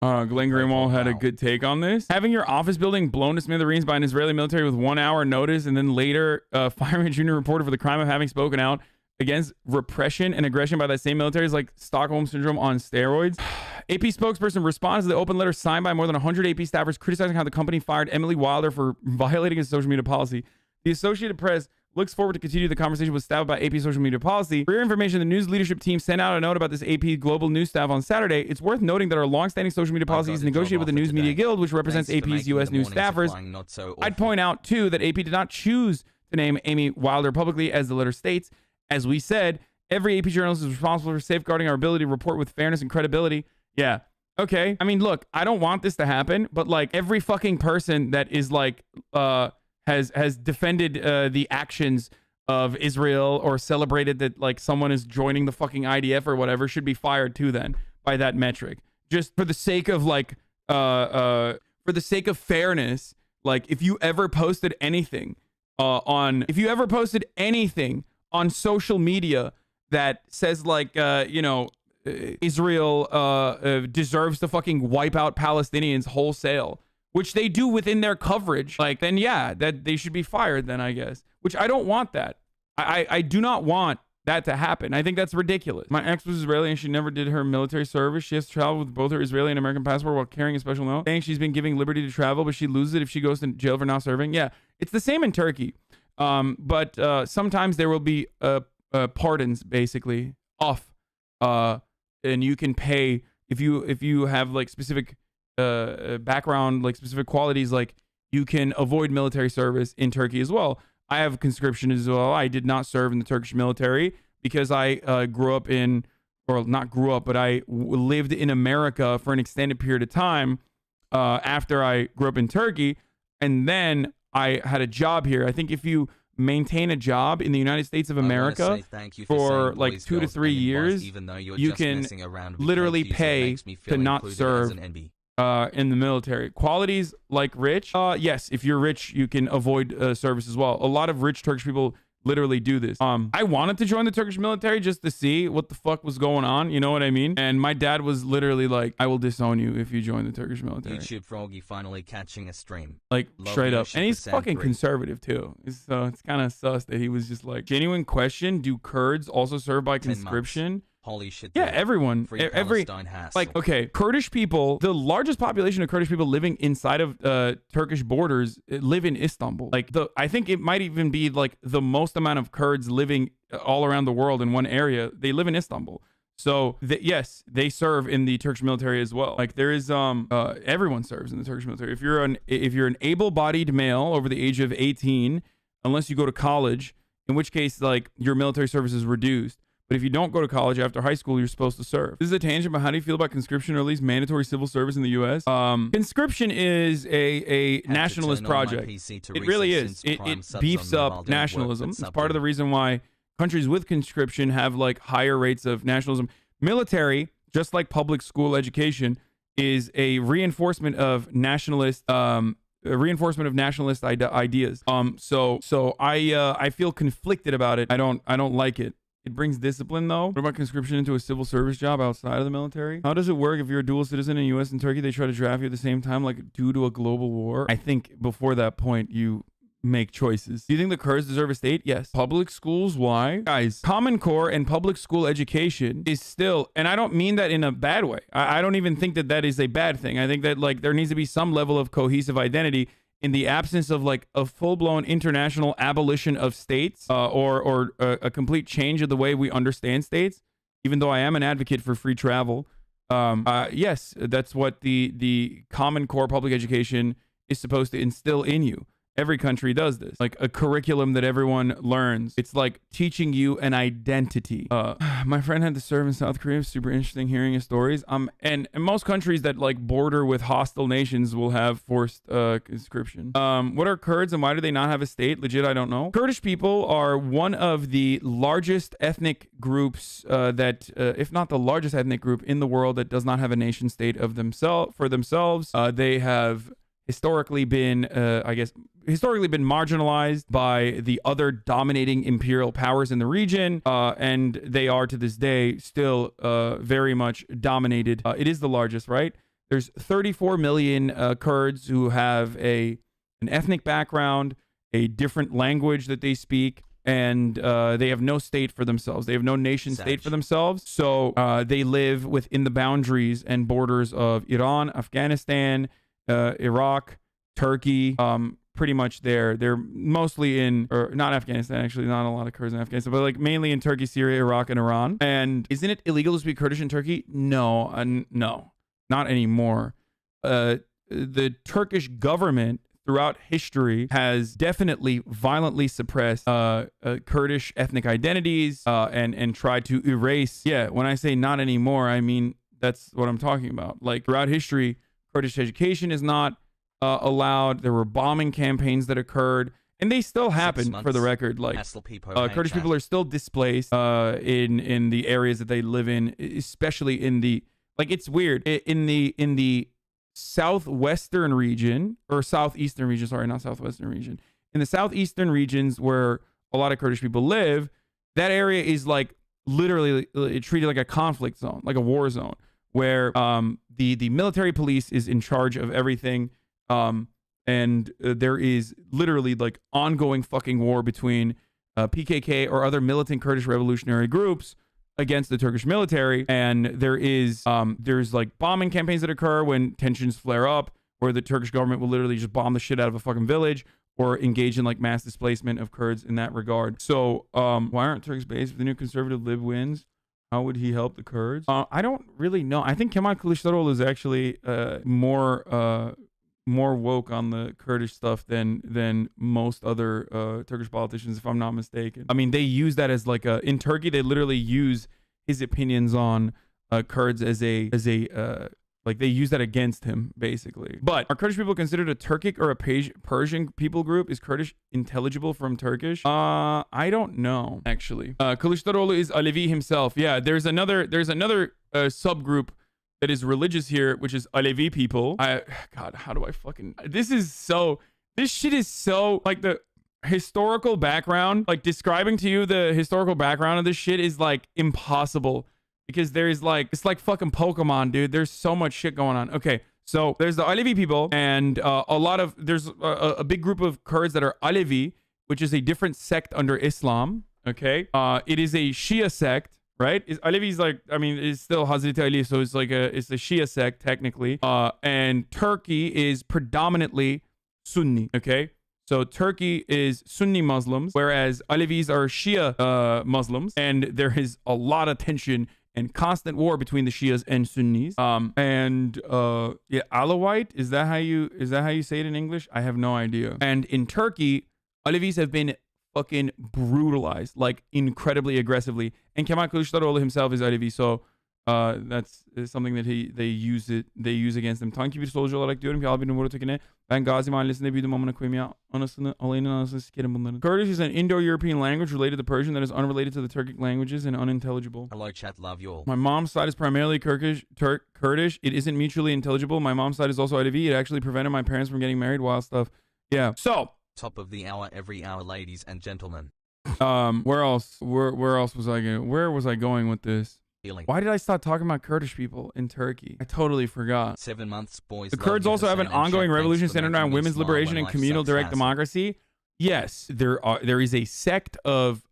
Glenn Greenwald had a good take on this. Having your office building blown to smithereens by an Israeli military with 1 hour notice, and then later firing a junior reporter for the crime of having spoken out against repression and aggression by that same military is like Stockholm Syndrome on steroids. AP spokesperson responds to the open letter signed by more than 100 AP staffers criticizing how the company fired Emily Wilder for violating its social media policy. The Associated Press looks forward to continue the conversation with staff about AP social media policy. For your information, the news leadership team sent out a note about this AP global news staff on Saturday. It's worth noting that our long-standing social media policy is negotiated with the News Media Guild, which represents AP's U.S. news staffers. I'd point out, too, that AP did not choose to name Amy Wilder publicly, as the letter states. As we said, every AP journalist is responsible for safeguarding our ability to report with fairness and credibility. Yeah. Okay. I mean, look, I don't want this to happen, but like every fucking person that is like, has defended the actions of Israel or celebrated that like someone is joining the fucking IDF or whatever should be fired too then by that metric. Just for the sake of like for the sake of fairness, like if you ever posted anything on social media that says like Israel deserves to fucking wipe out Palestinians wholesale, which they do within their coverage, like, then yeah, that they should be fired then, I guess. Which I don't want that. I do not want that to happen. I think that's ridiculous. My ex was Israeli and she never did her military service. She has to travel with both her Israeli and American passport while carrying a special note, saying she's been giving liberty to travel, but she loses it if she goes to jail for not serving. Yeah, it's the same in Turkey. But sometimes there will be pardons, basically, off. And you can pay if you have like specific background, like specific qualities, like you can avoid military service in Turkey as well. I have conscription as well. I did not serve in the Turkish military because I grew up in, or not grew up, but I lived in America for an extended period of time after I grew up in Turkey. And then I had a job here. I think if you maintain a job in the United States of America for like 2 to 3 years, you can literally pay to not serve in the military. Qualities like rich, yes, if you're rich, you can avoid service as well. A lot of rich Turkish people literally do this. I wanted to join the Turkish military just to see what the fuck was going on, you know what I mean? And my dad was literally like, I will disown you if you join the Turkish military. YouTube Froggy finally catching a stream. Like, straight up. And he's fucking conservative too. So it's kind of sus that he was just like, genuine question, do Kurds also serve by conscription? Holy shit. Yeah, everyone. Like, okay, Kurdish people, the largest population of Kurdish people living inside of Turkish borders live in Istanbul. Like, I think it might even be like the most amount of Kurds living all around the world in one area. They live in Istanbul. So, yes, they serve in the Turkish military as well. Like, there is, everyone serves in the Turkish military. If you're an able-bodied male over the age of 18, unless you go to college, in which case, like, your military service is reduced. But if you don't go to college after high school, you're supposed to serve. This is a tangent, but how do you feel about conscription or at least mandatory civil service in the U.S.? Conscription is a nationalist project. It really is. It beefs up nationalism. It's part of the reason why countries with conscription have like higher rates of nationalism. Military, just like public school education, is a reinforcement of nationalist ideas. So I feel conflicted about it. I don't like it. It brings discipline, though. What about conscription into a civil service job outside of the military? How does it work if you're a dual citizen in the U.S. and Turkey? They try to draft you at the same time, like due to a global war? I think before that point, you make choices. Do you think the Kurds deserve a state? Yes. Public schools? Why? Guys, Common Core and public school education is still, and I don't mean that in a bad way. I don't even think that is a bad thing. I think that like there needs to be some level of cohesive identity in the absence of like a full-blown international abolition of states or a complete change of the way we understand states. Even though I am an advocate for free travel, yes, that's what the Common Core public education is supposed to instill in you. Every country does this, like a curriculum that everyone learns. It's like teaching you an identity. My friend had to serve in South Korea. Super interesting hearing his stories. And most countries that like border with hostile nations will have forced conscription. What are Kurds and why do they not have a state? Legit, I don't know. Kurdish people are one of the largest ethnic groups that, if not the largest ethnic group in the world that does not have a nation state of themselves. They have historically been marginalized by the other dominating imperial powers in the region, and they are to this day still very much dominated. It is the largest, right? There's 34 million Kurds who have an ethnic background, a different language that they speak, and they have no state for themselves. They have no nation state for themselves. So they live within the boundaries and borders of Iran, Afghanistan, Iraq, Turkey, pretty much there. They're mostly in, or not Afghanistan, actually, not a lot of Kurds in Afghanistan, but like mainly in Turkey, Syria, Iraq, and Iran. And isn't it illegal to speak Kurdish in Turkey? No, no, not anymore. The Turkish government throughout history has definitely violently suppressed Kurdish ethnic identities and tried to erase. Yeah, when I say not anymore, I mean that's what I'm talking about. Like throughout history, Kurdish education is not allowed. There were bombing campaigns that occurred, and they still happen, for the record. Like Kurdish people are still displaced in the areas that they live in, especially in the, like, it's weird, in the southwestern region, or southeastern region, sorry, not southwestern region. In the southeastern regions where a lot of Kurdish people live, that area is like literally treated like a conflict zone, like a war zone, where the military police is in charge of everything. And there is literally like ongoing fucking war between PKK or other militant Kurdish revolutionary groups against the Turkish military. And there is there's like bombing campaigns that occur when tensions flare up, where the Turkish government will literally just bomb the shit out of a fucking village or engage in like mass displacement of Kurds in that regard. So why aren't Turks based? If the new conservative lib wins, how would he help the Kurds? I don't really know. I think Kemal Kılıçdaroğlu is actually more woke on the Kurdish stuff than most other Turkish politicians, if I'm not mistaken. I mean, they use that as like in Turkey, they literally use his opinions on Kurds as a like they use that against him, basically. But are Kurdish people considered a Turkic or a Persian people group? Is Kurdish intelligible from Turkish? I don't know, actually. Kılıçdaroğlu is Alevi himself. Yeah, there's another subgroup that is religious here, which is Alevi people. God, how do I fucking... This shit is so... Like, the historical background, like, describing to you the historical background of this shit is, like, impossible. Because there's, like... It's like fucking Pokemon, dude. There's so much shit going on. Okay, so there's the Alevi people, and there's a big group of Kurds that are Alevi, which is a different sect under Islam, okay? It is a Shia sect, right? Alevi's like, I mean, it's still Hazreti Ali, so it's like it's a Shia sect technically. And Turkey is predominantly Sunni, okay? So Turkey is Sunni Muslims, whereas Alevis are Shia Muslims, and there is a lot of tension and constant war between the Shias and Sunnis. Yeah, Alawite, is that how you say it in English? I have no idea. And in Turkey, Alevis have been fucking brutalized, like incredibly aggressively. And Kemal Kılıçdaroğlu himself is Alevi, so that's something that they use against them. Tanki bir solcu olarak diyorum ki abi numara tekine ben Gazi mahallesinde büyüdüm amına koyayım ya. Anasını alayının anasını sikerim bunların. Kurdish is an Indo-European language related to Persian that is unrelated to the Turkic languages and unintelligible. Hello chat, love you all. My mom's side is primarily Kurdish. It isn't mutually intelligible. My mom's side is also Alevi. It actually prevented my parents from getting married, wild stuff. Yeah. So top of the hour every hour, ladies and gentlemen. Where else was I going? Where was I going with this? Healing. Why did I start talking about Kurdish people in Turkey? I totally forgot. 7 months, boys. The Kurds also have an ongoing revolution centered around women's liberation and communal direct democracy. Yes, there is a sect of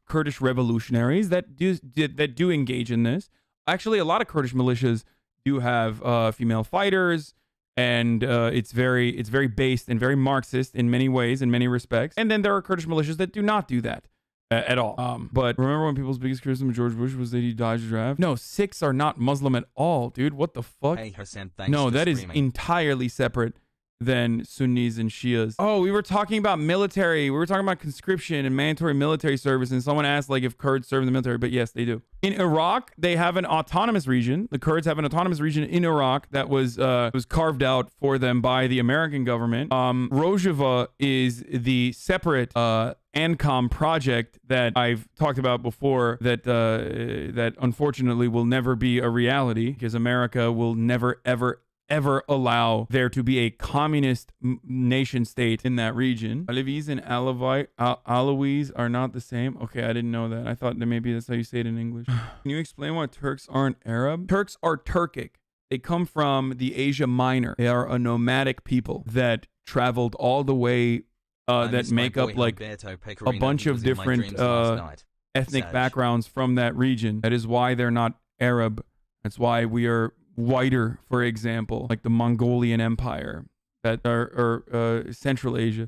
Kurdish revolutionaries that do engage in this. Actually, a lot of Kurdish militias do have female fighters. And it's very based and very Marxist in many ways, in many respects. And then there are Kurdish militias that do not do that at all. But remember when people's biggest criticism of George Bush was that he dodged the draft? No, Sikhs are not Muslim at all, dude. What the fuck? Hey, Hasan, thanks no, that streaming. is entirely separate than Sunnis and Shias. Oh, we were talking about military. We were talking about conscription and mandatory military service, and someone asked like if Kurds serve in the military, but yes, they do. In Iraq, they have an autonomous region. The Kurds have an autonomous region in Iraq that was carved out for them by the American government. Rojava is the separate ANCOM project that I've talked about before that unfortunately will never be a reality because America will never ever allow there to be a communist nation state in that region. Alevis and Alawis are not the same. Okay, I didn't know that. I thought that maybe that's how you say it in English. Can you explain why Turks aren't Arab? Turks are Turkic. They come from the Asia Minor. They are a nomadic people that traveled all the way, that make up like a bunch of different ethnic backgrounds from that region. That is why they're not Arab. That's why we are whiter, for example, like the Mongolian Empire that are Central Asia.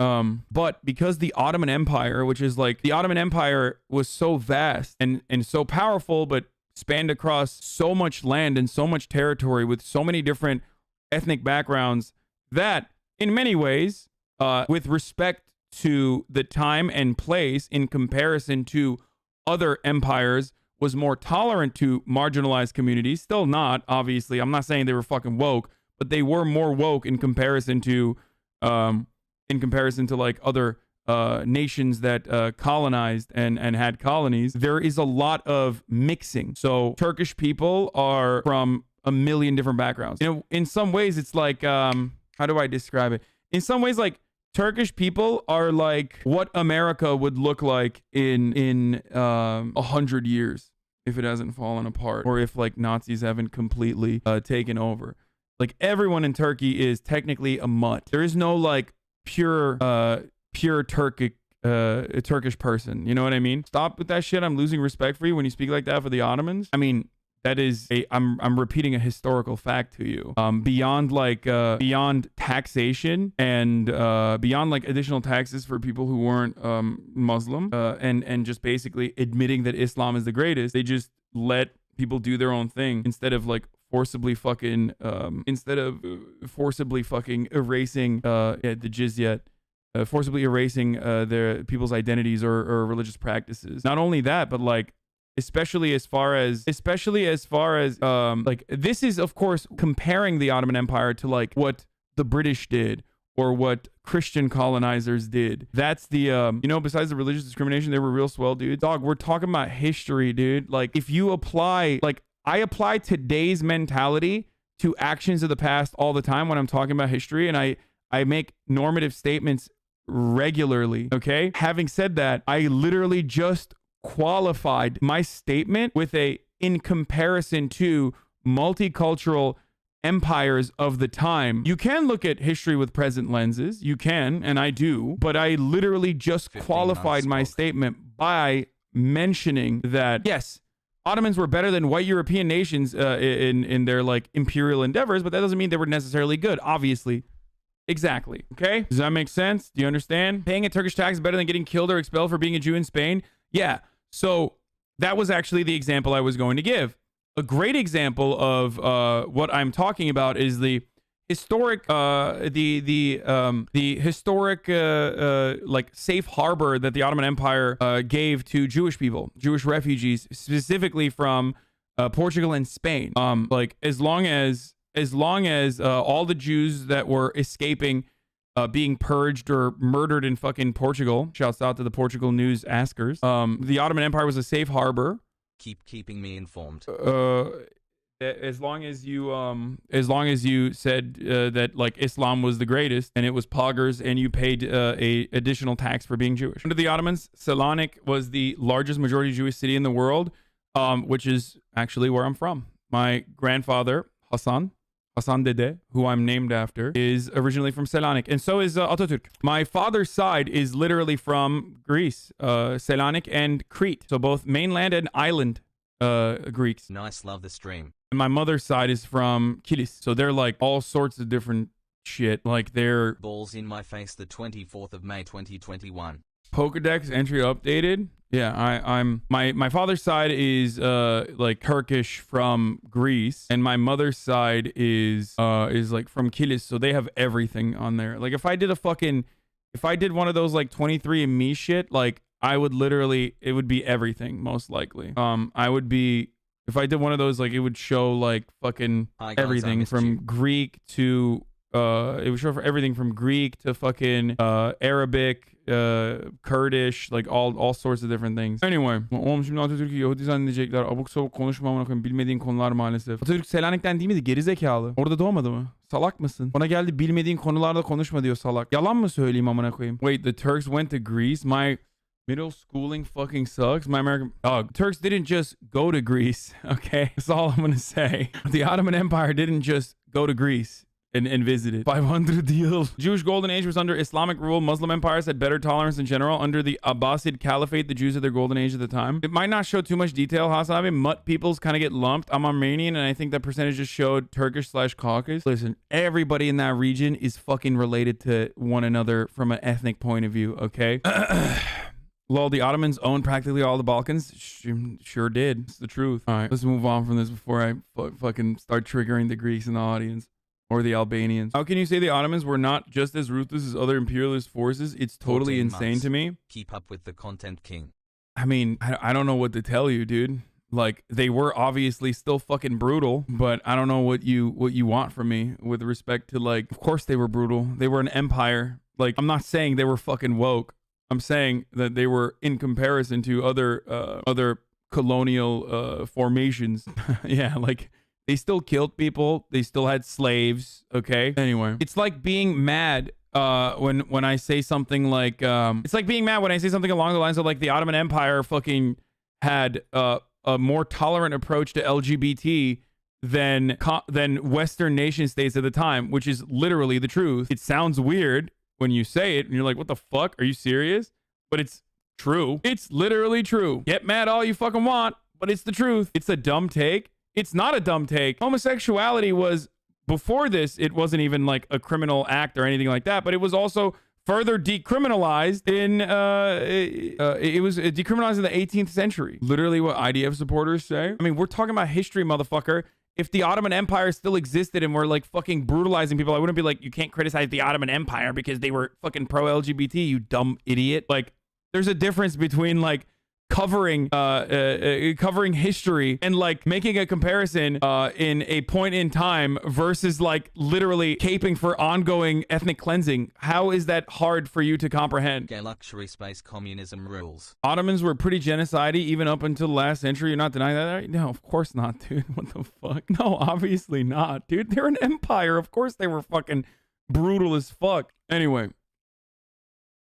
But because the Ottoman Empire, which is like the Ottoman Empire was so vast and so powerful, but spanned across so much land and so much territory with so many different ethnic backgrounds that in many ways, with respect to the time and place in comparison to other empires, was more tolerant to marginalized communities. Still not, obviously. I'm not saying they were fucking woke, but they were more woke in comparison to like other nations that colonized and had colonies. There is a lot of mixing. So Turkish people are from a million different backgrounds. You know, in some ways, it's like how do I describe it? In some ways, like Turkish people are like what America would look like in 100 years if it hasn't fallen apart, or if like Nazis haven't completely taken over. Like everyone in Turkey is technically a mutt. There is no like pure Turkish person. You know what I mean? Stop with that shit. I'm losing respect for you when you speak like that for the Ottomans. I mean, that is I'm repeating a historical fact to you. Beyond taxation and beyond like additional taxes for people who weren't Muslim, and just basically admitting that Islam is the greatest. They just let people do their own thing instead of like forcibly fucking erasing the jizyat. Forcibly erasing their people's identities or religious practices. Not only that, but like especially as far as like this is of course comparing the Ottoman Empire to like what the British did or what Christian colonizers did. That's the you know, besides the religious discrimination, they were real swell dudes. Dog, we're talking about history, dude. Like if you apply, like I apply today's mentality to actions of the past all the time when I'm talking about history, and I make normative statements regularly. Okay, having said that, I literally just qualified my statement with a in comparison to multicultural empires of the time. You can look at history with present lenses, you can, and I do, but I literally just qualified my statement by mentioning that yes, Ottomans were better than white European nations in their like imperial endeavors, but that doesn't mean they were necessarily good, obviously. Exactly. Okay. Does that make sense? Do you understand? Paying a Turkish tax is better than getting killed or expelled for being a Jew in Spain. Yeah. So that was actually the example I was going to give. A great example of what I'm talking about is the historic, historic like safe harbor that the Ottoman Empire gave to Jewish people, Jewish refugees, specifically from Portugal and Spain. Like as long as all the Jews that were escaping being purged or murdered in fucking Portugal, shouts out to the Portugal news askers, the Ottoman Empire was a safe harbor. Keep keeping me informed. As long as you said that like Islam was the greatest and it was poggers and you paid a additional tax for being Jewish. Under the Ottomans, Selanik was the largest majority Jewish city in the world, which is actually where I'm from. My grandfather, Hasan Dede, who I'm named after, is originally from Selanik, and so is Atatürk. My father's side is literally from Greece, Selanik and Crete, so both mainland and island Greeks. Nice, love the stream. And my mother's side is from Kilis, so they're like all sorts of different shit. Like they're balls in my face. The 24th of May 2021. Pokedex entry updated. Yeah, I'm my father's side is like Turkish from Greece, and my mother's side is like from Kilis, so they have everything on there. Like if I did one of those like 23andMe shit, like I would literally, it would be everything most likely. If I did one of those, like it would show like fucking everything from Greek to it would show for everything from Greek to fucking Arabic, Kurdish, like all sorts of different things. Anyway, oğlum şimdi Atatürk'ü Yahudi zannedecekler. Abuk sabuk konuşma amına koyayım. Bilmediğin konular maalesef. Atatürk Selanik'ten değil miydi? Gerizekalı. Orada doğmadı mı? Salak mısın? Ona geldi bilmediğin konularda konuşma diyor salak. Yalan mı söyleyeyim amına koyayım? Wait, the Turks went to Greece? Middle schooling fucking sucks. My American Turks didn't just go to Greece. Okay, that's all I'm gonna say. The Ottoman Empire didn't just go to Greece and visit it. 500 yıl. Jewish golden age was under Islamic rule. Muslim empires had better tolerance in general. Under the Abbasid Caliphate, the Jews had their golden age at the time. It might not show too much detail, HasanAbi. Mutt peoples kind of get lumped. I'm Armenian, and I think that percentage just showed Turkish/Caucasus. Listen, everybody in that region is fucking related to one another from an ethnic point of view, okay? Lol, the Ottomans owned practically all the Balkans. Sure did. It's the truth. All right, let's move on from this before I fucking start triggering the Greeks in the audience. Or the Albanians. How can you say the Ottomans were not just as ruthless as other imperialist forces? It's totally insane to me. Keep up with the content king. I mean, I don't know what to tell you, dude. Like, they were obviously still fucking brutal, but I don't know what you want from me with respect to, like, of course they were brutal. They were an empire. Like, I'm not saying they were fucking woke. I'm saying that they were in comparison to other colonial formations. Yeah, like, they still killed people. They still had slaves. Okay. Anyway, it's like being mad when I say something like it's like being mad when I say something along the lines of like the Ottoman Empire fucking had a more tolerant approach to LGBT than Western nation states at the time, which is literally the truth. It sounds weird when you say it and you're like, what the fuck? Are you serious? But it's true. It's literally true. Get mad all you fucking want, but it's the truth. It's a dumb take. It's not a dumb take. Homosexuality was, before this, it wasn't even like a criminal act or anything like that, but it was also further decriminalized in, it was decriminalized in the 18th century. Literally what IDF supporters say. I mean, we're talking about history, motherfucker. If the Ottoman Empire still existed and were like fucking brutalizing people, I wouldn't be like, you can't criticize the Ottoman Empire because they were fucking pro-LGBT, you dumb idiot. Like, there's a difference between like, covering history and like making a comparison in a point in time versus like literally caping for ongoing ethnic cleansing. How is that hard for you to comprehend? Gay luxury space communism rules. Ottomans were pretty genocidal even up until the last century. You're not denying that, right? No, of course not, dude. What the fuck? No, obviously not, dude. They're an empire. Of course they were fucking brutal as fuck. Anyway,